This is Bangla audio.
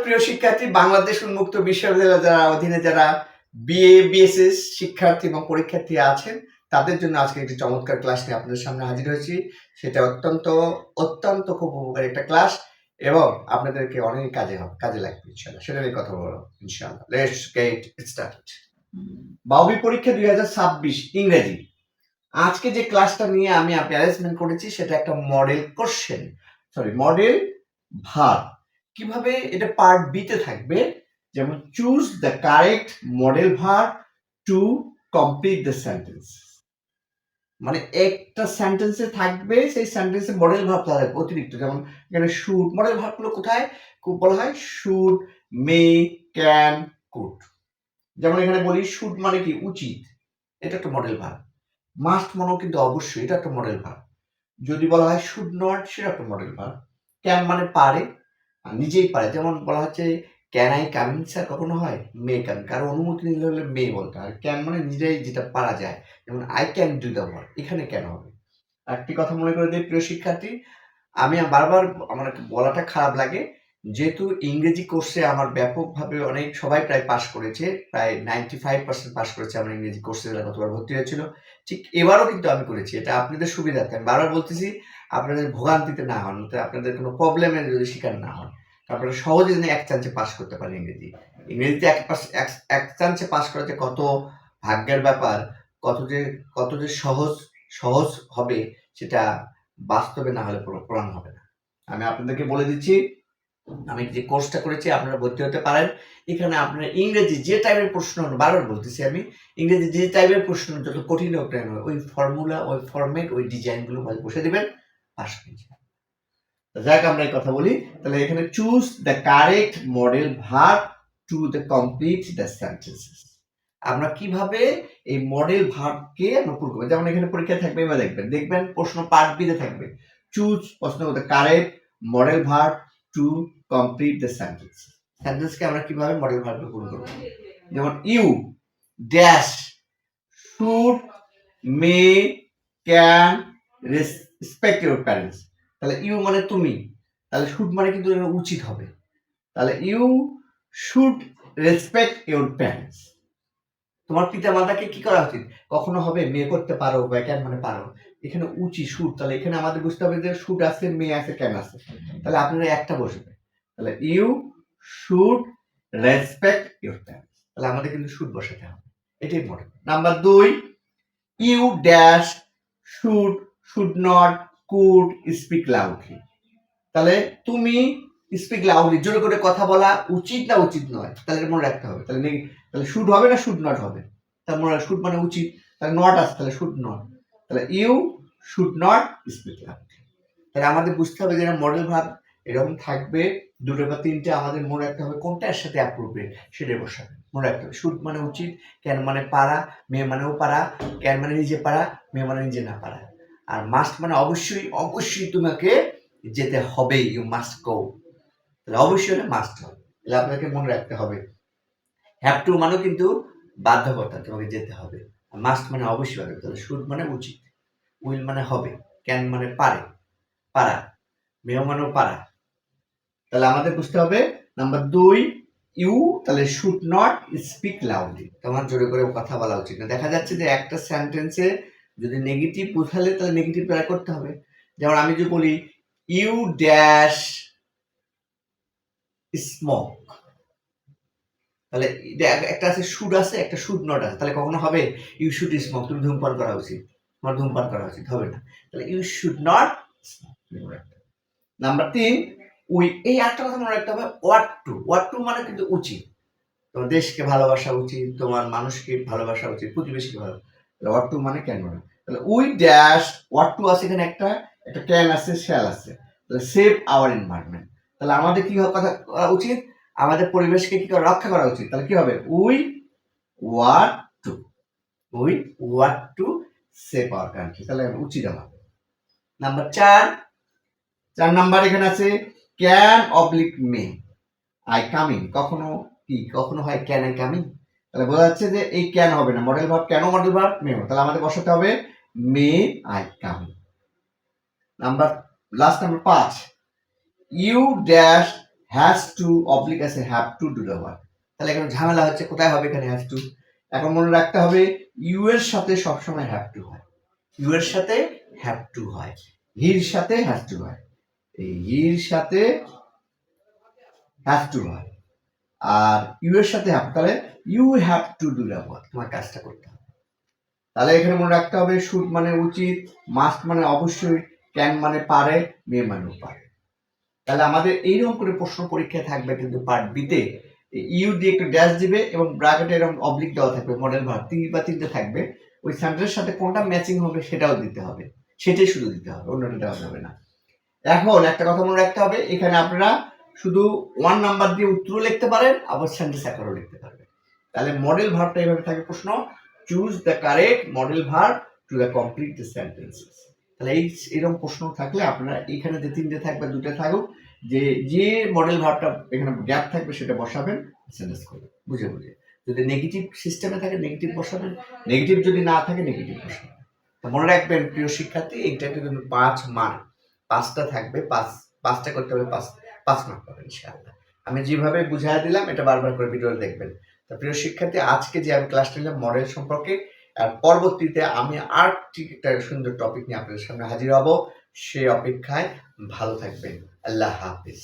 প্রিয় শিক্ষার্থী, বাংলাদেশ উন্মুক্ত বিশ্ববিদ্যালয় যারা অধীনে যারা বিএ বিএসএস শিক্ষার্থী এবং পরীক্ষার্থী আছেন তাদের জন্য আজকে একটি চমৎকার ক্লাস নিয়ে আপনাদের সামনে হাজির হয়েছি। সেটা অত্যন্ত অত্যন্ত খুব উপকারী একটা ক্লাস এবং আপনাদেরকে অনেক কাজে লাগবে ইনশাআল্লাহ। সেটা নিয়ে কথা বলবো ইনশাআল্লাহ। Let's get started. বাউবি পরীক্ষা 2026 ইংরেজি। আজকে যে ক্লাসটা নিয়ে আমি অ্যারেঞ্জমেন্ট করেছি সেটা একটা মডেল কোশ্চেন, মডেল ভার্ব। কিভাবে এটা পার্ট বি তে থাকবে, যেমন choose the correct model verb to complete the sentence. মানে একটা সেন্টেন্সে থাকবে, সেই সেন্টেন্সে মডেল ভার্ব থাকবে অতিরিক্ত। যেমন এখানে শুড, মডেল ভার্বগুলো কোথায় খুব বলা হয়? Should, may, can, could. যেমন এখানে বলি শুড মানে কি? উচিত, এটা একটা মডেল ভার্ব। মাস্ট মানেও কিন্তু অবশ্যই, এটা একটা মডেল ভার্ব। যদি বলা হয় শুড নট, সেটা একটা মডেল ভার্ব। ক্যান মানে পারে, নিজেই পারে। যেমন বলা হচ্ছে can I come in sir, কখনো হয় মে কাম, কারো অনুমতি নিলে হলে মে বলতে হয়। ক্যান মানে নিজেই যেটা পারা যায়, যেমন I can do the work, এখানে ক্যান হবে। একটি কথা মনে করে দিই প্রিয় শিক্ষার্থী, আমি বারবার আমার বলাটা খারাপ লাগে, যেহেতু ইংরেজি কোর্সে আমার ব্যাপকভাবে অনেক সবাই প্রায় পাস করেছে, প্রায় 95% পাস করেছে আমার ইংরেজি কোর্সে যারা গতবার ভর্তি হয়েছিল। ঠিক এবারও কিন্তু আমি করেছি, এটা আপনাদের সুবিধার্থে আমি বারবার বলতেছি, আপনাদের ভোগান্তিতে না হন, আপনাদের কোনো প্রবলেমের যদি শিকার না হন, তারপরে সহজে যেন এক চান্সে পাস করতে পারেন ইংরেজিতে এক চান্সে পাস করাতে কত ভাগ্যের ব্যাপার, কত যে সহজ হবে সেটা বাস্তবে না হলে প্রমাণ হবে না। আমি আপনাদেরকে বলে দিচ্ছি, আমি যে কোর্সটা করেছি আপনারা ভর্তি হতে পারেন। এখানে আপনারা ইংরেজি যে টাইপের প্রশ্ন, বারবার বলতেছি আমি, ইংরেজি যে টাইপের প্রশ্ন যত কঠিন হোক না, ওই ফর্মুলা, ওই ফরম্যাট, ওই ডিজাইনগুলো বসে দিবেন, পাস হয়ে যাবে। যাক, আমরা এই কথা বলি, তাহলে এখানে choose the correct model verb to the complete the sentences. আমরা কিভাবে এই মডেল ভার্বকে আমরা পূরণ করবো। যেমন এখানে পরীক্ষা থাকবে, এবার দেখবেন প্রশ্ন পার্ট বি তে থাকবে, চুজ প্রশ্ন the correct model verb to complete the sentence. সেন্টেন্সকে আমরা কিভাবে মডেল ভার্বে পূরণ করব। যেমন you dash should may can respect your parents. তাহলে ইউ মানে তুমি, তাহলে শুড মানে কিন্তু উচিত হবে। তাহলে you should respect your parents. তোমার পিতা মাতাকে কি করা উচিত? কখনো হবে মে করতে পারো, বা ক্যান মানে পারো, এখানে উচিত শুড। তাহলে এখানে আমাদের বুঝতে হবে যে শুড আছে, মে আছে, ক্যান আছে। তাহলে আপনারা একটা বসবে, তাহলে you should respect your parents. তাহলে আমাদের কিন্তু শুড বসাতে হবে, এটাই model. Number 2, you dash should not could speak loudly. তাহলে তুমি স্পিক লাউডলি, জোরে করে কথা বলা উচিত না উচিত নয়, তাহলে মনে রাখতে হবে। তাহলে শুড হবে না শুড নট হবে? তাহলে মনে শুড মানে উচিত, তাহলে নট আছে, তাহলে শুড নট। তাহলে you should not speak loudly. তাহলে আমাদের বুঝতে হবে যে মডেল ভার্ব এরকম থাকবে, দুটো বা তিনটে, আমাদের মনে রাখতে হবে কোনটার সাথে অ্যাপ্রোপ্রিয়েট সেটাই বসাবে, মনে রাখতে হবে। শুড মানে উচিত, ক্যান মানে পারা, মে মানেও পারা, ক্যান মানে নিজে পারা, মে মানে নিজে না পারা। আর মাস্ট মানে অবশ্যই অবশ্যই তোমাকে যেতে হবে, ইউ মাস্ট গো। তাহলে অবশ্যই হলে মাস্ট হবে, তাহলে আপনাকে মনে রাখতে হবে। হ্যাভ টু মানে কিন্তু বাধ্যকতা, তোমাকে যেতে হবে। আর মাস্ট মানে অবশ্যই হবে। তাহলে শুড মানে উচিত, উইল মানে হবে, ক্যান মানে পারে, পারা, মেয় মানেও পারা। তাহলে আমাদের বুঝতে হবে নাম্বার 2, ইউ তাহলে শুড নট স্পিক লাউডলি, তোমার জোরে করে কথা বলা উচিত না। দেখা যাচ্ছে যে একটা সেন্টেন্সে যদি নেগেটিভ বোঝালে তাহলে নেগেটিভ ট্রাই করতে হবে। যেমন আমি যদি বলি ইউ ড্যাশ স্মোক, তাহলে একটা আছে শুড আছে, একটা শুড নট আছে, তাহলে কখনো হবে ইউ শুড স্মোক, তুমি ধূমপান করা উচিত, তোমার ধূমপান করা উচিত হবে না। তাহলে you should not smoke. Number 3, we, এই একটা কথা মনে রাখতে হবে, ওয়াট টু মানে কিন্তু উচিত। তোমার দেশকে ভালোবাসা উচিত, তোমার মানুষকে ভালোবাসা উচিত, প্রতিবেশীকে ভালো। ওয়াট টু মানে ক্যান মানে। তাহলে উই ড্যাশ ওয়াট টু আছে, এখানে একটা ক্যান আছে, শ্যাল আছে। তাহলে সেভ আওয়ার এনভায়রনমেন্ট। তাহলে আমাদের কি কথা করা উচিত? আমাদের পরিবেশকে কি করে রক্ষা করা উচিত। তাহলে কি হবে? We want to save our country. তাহলে উচিত আমাদের। নাম্বার 4 নাম্বার এখানে আছে can oblique may I coming, কখনো হয় ক্যান আই কামিং। তাহলে বোঝা যাচ্ছে যে এই ক্যান হবে না, মডেল ভার্ব কেন, মডেল ভার্ব মে। তাহলে আমাদের বসাতে হবে may I coming. Last number 5, you dash has to অবলিক আছে have to do the work. তাহলে এখানে ঝামেলা হচ্ছে, কোথায় হবে এখানে হ্যাজ টু? এখন মনে রাখতে হবে ইউ এর সাথে সবসময় হ্যাভ টু হয়, ইউ এর সাথে হ্যাভ টু হয়, হির সাথে হ্যাজ টু হয়, এই হির সাথে হ্যাভ টু হয়, আর ইউ এর সাথে হ্যাভ, তাহলে you have to do the work, তোমার কাজটা করতে হবে। তাহলে এখানে মনে রাখতে হবে শুড মানে উচিত, মাস্ট মানে অবশ্যই, ক্যান মানে পারে, মে মানেও পারে। তাহলে আমাদের এইরকম করে প্রশ্ন পরীক্ষায় থাকবে কিন্তু পার্ট বিতে ইউ দিয়ে একটু ড্যাশ দিবে এবং ব্র্যাকেটে এরকম অবলিক দেওয়া থাকবে, মডেল ভার্ব তিনটে থাকবে, ওই সেন্টেন্সের সাথে কোনটা ম্যাচিং হবে সেটাও দিতে হবে, সেটাই শুধু দিতে হবে, অন্যটা দেওয়া যাবে না। এখন একটা কথা মনে রাখতে হবে, এখানে আপনারা শুধু 1 নাম্বার দিয়ে উত্তর লিখতে পারেন, আবার সেন্টেন্স আকারেও লিখতে পারবেন। তাহলে মডেল ভার্বটা এইভাবে থাকে প্রশ্ন, choose the correct model verb to the complete the sentences. তাহলে এরকম প্রশ্ন থাকলে আপনারা এখানে যে তিনটে থাকবে দুটো থাকুক, যে মডেল ভার্বটা এখানে গ্যাপ থাকবে সেটা বসাবেন, সেন্টেন্স করবেন বুঝে বুঝে। যদি নেগেটিভ সিস্টেমে থাকে নেগেটিভ বসাবেন, নেগেটিভ যদি না থাকে নেগেটিভ বসাবেন। মনে রাখবেন প্রিয় শিক্ষার্থী, এইটাতে কিন্তু 5 মার্ক, 5টা থাকবে, 5টা করতে হবে, 5 মার্ক পাবেন ইনশাআল্লাহ। আমি যেভাবে বুঝাই দিলাম এটা বারবার করে ভিডিও দেখবেন। তো প্রিয় শিক্ষার্থী, আজকে যে আমি ক্লাসটা নিলাম মডেল সম্পর্কে, আর পরবর্তীতে আমি আর ঠিক একটা সুন্দর টপিক নিয়ে আপনাদের সামনে হাজির হব, সেই অপেক্ষায় ভালো থাকবেন। আল্লাহ হাফিজ।